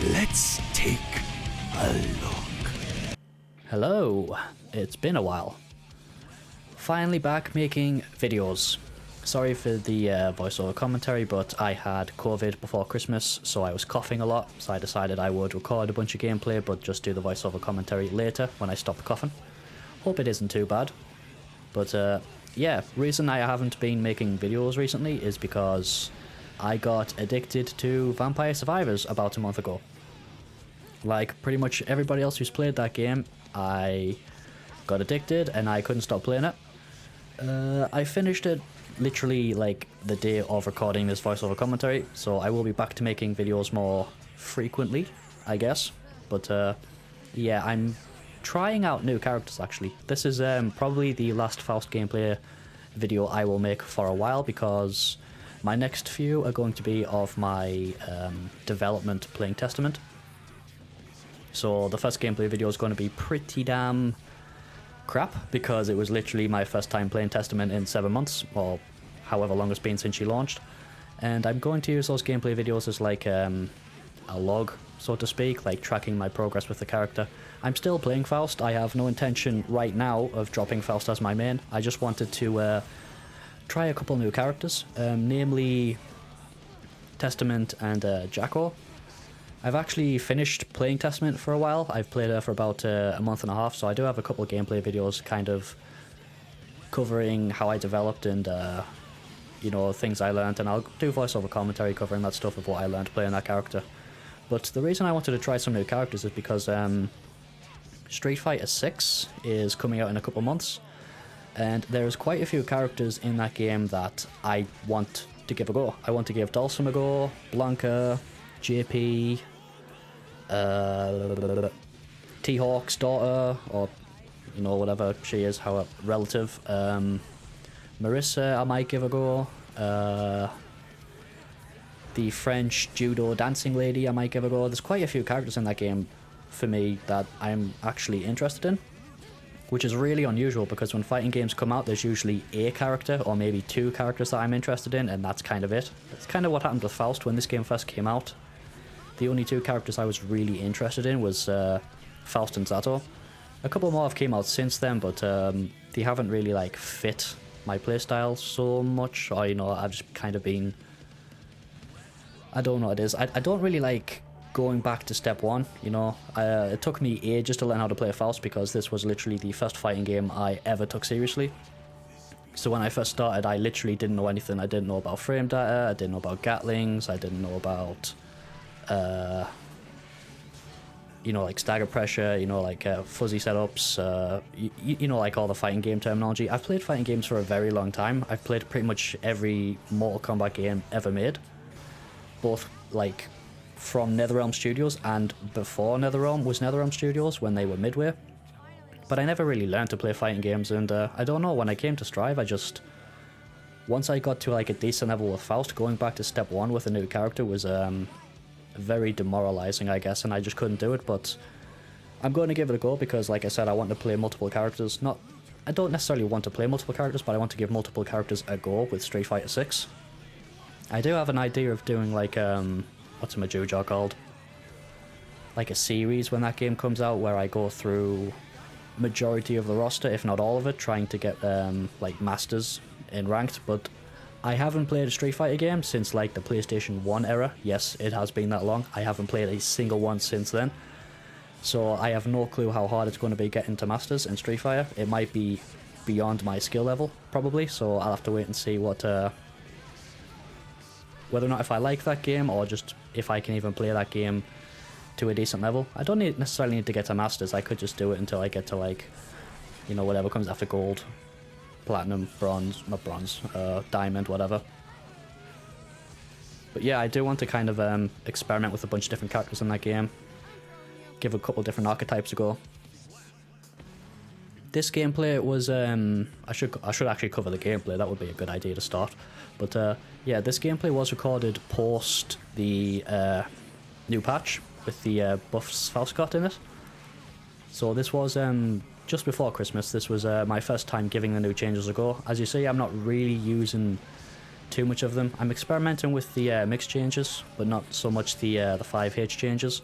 Let's take a look. Hello, it's been a while. Finally back making videos. Sorry for the voiceover commentary, but I had COVID before Christmas, so I was coughing a lot, so I decided I would record a bunch of gameplay but just do the voiceover commentary later when I stop coughing. Hope it isn't too bad. But yeah, reason I haven't been making videos recently is because I got addicted to Vampire Survivors about a month ago. Like pretty much everybody else who's played that game, I got addicted and I couldn't stop playing it. I finished it literally like the day of recording this voiceover commentary, so I will be back to making videos more frequently, I guess. But yeah, I'm trying out new characters actually. This is probably the last Faust gameplay video I will make for a while, because my next few are going to be of my development playing Testament. So the first gameplay video is going to be pretty damn crap, because it was literally my first time playing Testament in 7 months, or however long it's been since she launched. And I'm going to use those gameplay videos as like a log, so to speak, like tracking my progress with the character. I'm still playing Faust. I have no intention right now of dropping Faust as my main. I just wanted to try a couple new characters, namely Testament and Jacko. I've actually finished playing Testament for a while. I've played her for about a month and a half, so I do have a couple of gameplay videos kind of covering how I developed and you know, things I learned, and I'll do voiceover commentary covering that stuff of what I learned playing that character. But the reason I wanted to try some new characters is because Street Fighter 6 is coming out in a couple months, and there's quite a few characters in that game that I want to give a go. I want to give Dulcim a go, Blanca, JP, T-Hawk's daughter, or you know, whatever she is, how a relative. Marissa I might give a go. The French judo dancing lady I might give a go. There's quite a few characters in that game for me that I'm actually interested in, which is really unusual, because when fighting games come out there's usually a character or maybe two characters that I'm interested in, and that's kind of it. That's kind of what happened with Faust when this game first came out. The only two characters I was really interested in was Faust and Zato. A couple more have came out since then, but they haven't really like fit my playstyle so much, or you know, I've just kind of been, I don't know what it is. I don't really like going back to step one, you know. It took me ages to learn how to play Faust, because this was literally the first fighting game I ever took seriously. So when I first started, I literally didn't know anything. I didn't know about frame data, I didn't know about Gatlings, I didn't know about you know, like stagger pressure, you know, like fuzzy setups, you know, like all the fighting game terminology. I've played fighting games for a very long time. I've played pretty much every Mortal Kombat game ever made, both like from NetherRealm Studios and before NetherRealm was NetherRealm Studios, when they were Midway. But I never really learned to play fighting games, and I don't know, when I came to Strive, I just, once I got to like a decent level with Faust, going back to step one with a new character was very demoralizing, I guess, and I just couldn't do it. But I'm going to give it a go, because like I said, I want to play multiple characters. I don't necessarily want to play multiple characters, but I want to give multiple characters a go with Street Fighter 6. I do have an idea of doing like what's a Majuja called, like a series when that game comes out, where I go through majority of the roster, if not all of it, trying to get like masters in ranked. But I haven't played a Street Fighter game since like the PlayStation 1 era. Yes, it has been that long. I haven't played a single one since then. So I have no clue how hard it's going to be getting to Masters in Street Fighter. It might be beyond my skill level, probably, so I'll have to wait and see what whether or not if I like that game, or just if I can even play that game to a decent level. I don't necessarily need to get to Masters. I could just do it until I get to, like, you know, whatever comes after Gold, Platinum, Bronze, not Bronze, Diamond, whatever. But yeah, I do want to kind of experiment with a bunch of different characters in that game. Give a couple different archetypes a go. This gameplay was, I should actually cover the gameplay, that would be a good idea to start. But yeah, this gameplay was recorded post the new patch with the buffs Faust got in it. So this was just before Christmas. This was my first time giving the new changes a go. As you see, I'm not really using too much of them. I'm experimenting with the mix changes, but not so much the 5H changes.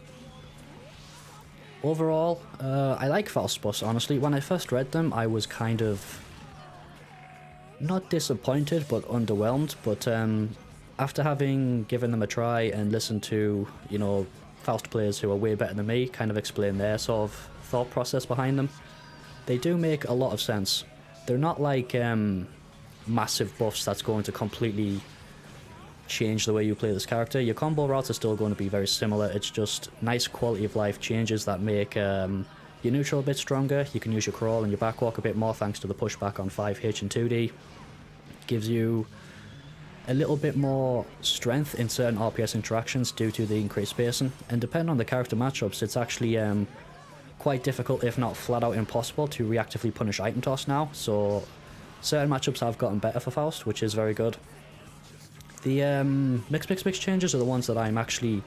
Overall, I like Faust buffs, honestly. When I first read them, I was kind of not disappointed, but underwhelmed. But after having given them a try and listened to, you know, Faust players who are way better than me kind of explain their sort of thought process behind them, they do make a lot of sense. They're not like massive buffs that's going to completely change the way you play this character. Your combo routes are still going to be very similar. It's just nice quality of life changes that make your neutral a bit stronger. You can use your crawl and your backwalk a bit more thanks to the pushback on 5H and 2D. Gives you a little bit more strength in certain RPS interactions due to the increased spacing, and depending on the character matchups, it's actually quite difficult, if not flat out impossible, to reactively punish item toss now. So certain matchups have gotten better for Faust, which is very good. The mix changes are the ones that I'm actually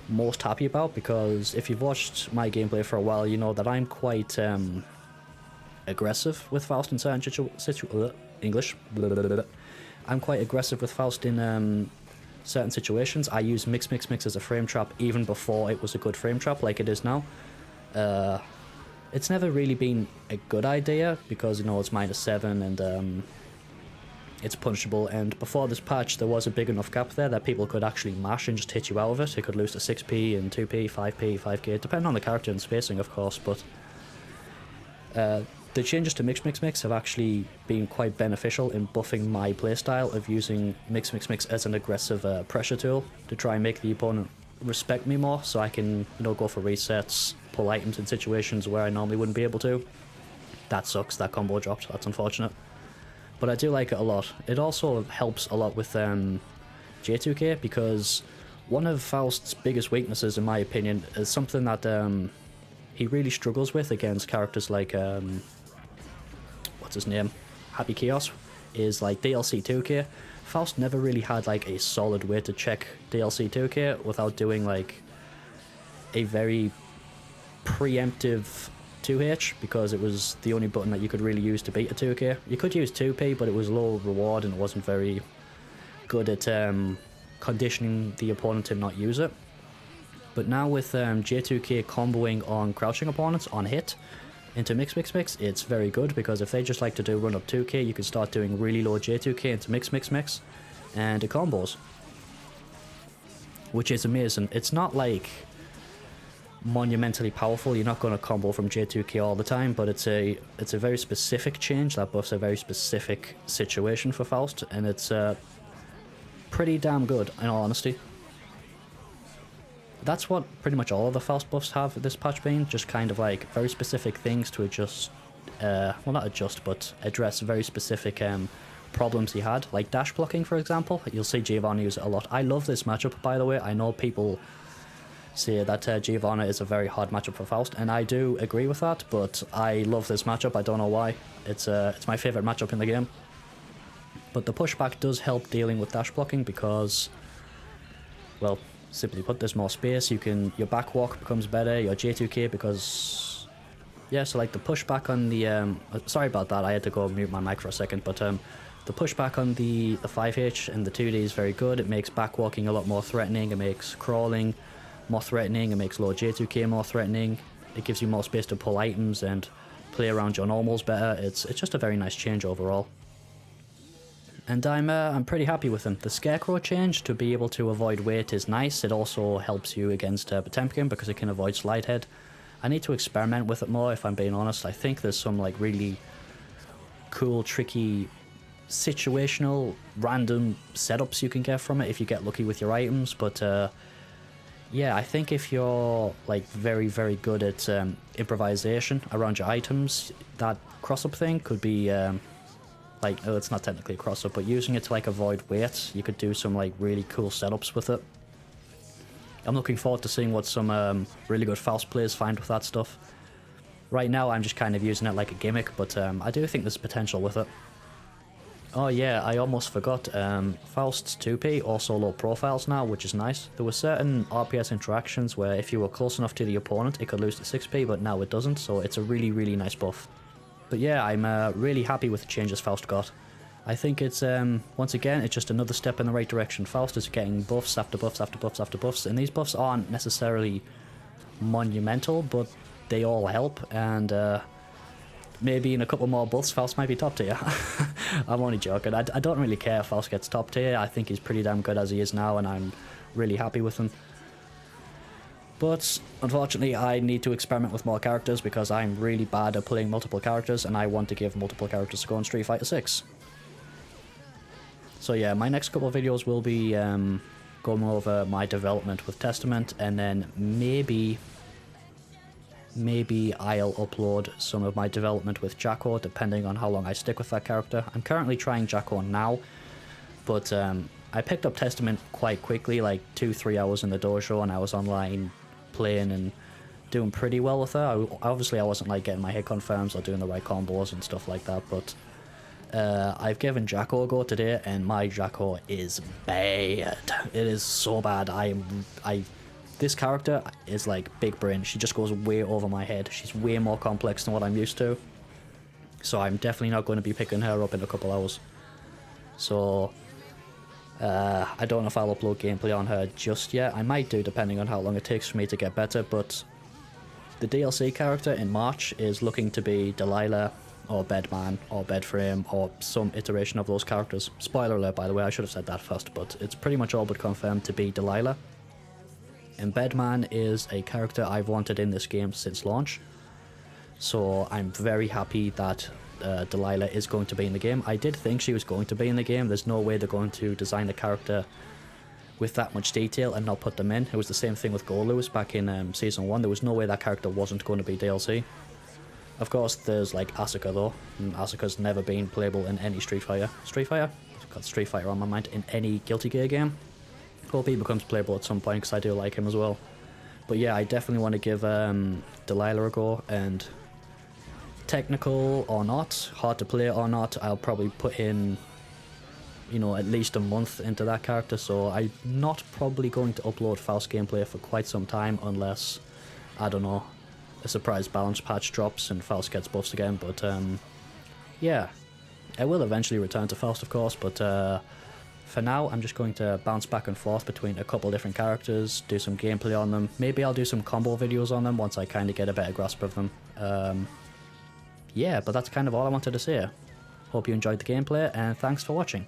most happy about, because if you've watched my gameplay for a while, you know that I'm quite aggressive with Faust in certain English. I'm quite aggressive with Faust in certain situations. I use mix as a frame trap even before it was a good frame trap like it is now. It's never really been a good idea because, you know, it's -7 and it's punishable, and before this patch there was a big enough gap there that people could actually mash and just hit you out of it. It could lose to 6p and 2p, 5p, 5k, depending on the character and spacing of course, but the changes to mix have actually been quite beneficial in buffing my playstyle of using mix as an aggressive pressure tool to try and make the opponent respect me more, so I can, you know, go for resets, pull items in situations where I normally wouldn't be able to. That sucks, that combo dropped, that's unfortunate. But I do like it a lot. It also helps a lot with J2K, because one of Faust's biggest weaknesses, in my opinion, is something that he really struggles with against characters like what's his name, Happy Chaos, is like DLC 2K. Faust never really had like a solid way to check DLC 2K without doing like a very preemptive 2H, because it was the only button that you could really use to beat a 2K. You could use 2P, but it was low reward and it wasn't very good at conditioning the opponent to not use it. But now with J2K comboing on crouching opponents on hit into mix, it's very good, because if they just like to do run up 2K, you can start doing really low J2K into mix, and it combos, which is amazing. It's not like monumentally powerful. You're not going to combo from J2K all the time, but it's a very specific change that buffs a very specific situation for Faust, and it's pretty damn good in all honesty. That's what pretty much all of the Faust buffs have this patch been, just kind of like very specific things to adjust, well not adjust, but address very specific problems he had, like dash blocking for example. You'll see Giovanna use it a lot. I love this matchup, by the way. I know people say that Giovanna is a very hard matchup for Faust, and I do agree with that, but I love this matchup. I don't know why. It's my favourite matchup in the game. But the pushback does help dealing with dash blocking because, well, simply put, there's more space. Your backwalk becomes better, your J2K, because yeah, so like the pushback on the sorry about that, I had to go mute my mic for a second, but the pushback on the 5H and the 2D is very good. It makes backwalking a lot more threatening, it makes crawling more threatening, it makes low J2K more threatening, it gives you more space to pull items and play around your normals better. It's just a very nice change overall. And I'm pretty happy with them. The Scarecrow change to be able to avoid weight is nice. It also helps you against Potemkin because it can avoid slide head. I need to experiment with it more, if I'm being honest. I think there's some like really cool, tricky, situational, random setups you can get from it if you get lucky with your items. But yeah, I think if you're like very, very good at improvisation around your items, that cross-up thing could be like, oh, it's not technically a cross-up, but using it to like avoid weight, you could do some like really cool setups with it. I'm looking forward to seeing what some really good Faust players find with that stuff. Right now I'm just kind of using it like a gimmick, but I do think there's potential with it. Oh yeah, I almost forgot, Faust's 2P also low profiles now, which is nice. There were certain RPS interactions where if you were close enough to the opponent it could lose to 6p, but now it doesn't, so it's a really, really nice buff. But yeah, I'm really happy with the changes Faust got. I think it's, once again, it's just another step in the right direction. Faust is getting buffs after buffs after buffs after buffs, and these buffs aren't necessarily monumental, but they all help, and maybe in a couple more buffs, Faust might be top tier. I'm only joking. I don't really care if Faust gets top tier. I think he's pretty damn good as he is now, and I'm really happy with him. But unfortunately, I need to experiment with more characters because I'm really bad at playing multiple characters, and I want to give multiple characters a go in Street Fighter 6. So yeah, my next couple of videos will be going over my development with Testament, and then maybe I'll upload some of my development with Jacko, depending on how long I stick with that character. I'm currently trying Jacko now, but I picked up Testament quite quickly, like 2-3 hours in the dojo, and I was online playing and doing pretty well with her. Obviously I wasn't like getting my hit confirms or doing the right combos and stuff like that, but I've given Jacko a go today, and my Jacko is bad. It is so bad. This character is like big brain. She just goes way over my head. She's way more complex than what I'm used to. So I'm definitely not going to be picking her up in a couple hours. So I don't know if I'll upload gameplay on her just yet. I might do, depending on how long it takes for me to get better, but the DLC character in March is looking to be Delilah, or Bedman, or Bedframe, or some iteration of those characters. Spoiler alert, by the way, I should have said that first, but it's pretty much all but confirmed to be Delilah. And Bedman is a character I've wanted in this game since launch, so I'm very happy that Delilah is going to be in the game. I did think she was going to be in the game. There's no way they're going to design the character with that much detail and not put them in. It was the same thing with Golus back in Season 1. There was no way that character wasn't going to be DLC. Of course, there's like Asuka though, and Asuka's never been playable in any Street Fighter? I've got Street Fighter on my mind. In any Guilty Gear game. Hope he becomes playable at some point, because I do like him as well. But yeah, I definitely want to give Delilah a go, and technical or not, hard to play or not, I'll probably put in, you know, at least a month into that character, so I'm not probably going to upload Faust gameplay for quite some time, unless, I don't know, a surprise balance patch drops and Faust gets buffs again. But yeah, I will eventually return to Faust, of course, but for now I'm just going to bounce back and forth between a couple different characters, do some gameplay on them. Maybe I'll do some combo videos on them once I kind of get a better grasp of them. Yeah, but that's kind of all I wanted to say. Hope you enjoyed the gameplay, and thanks for watching.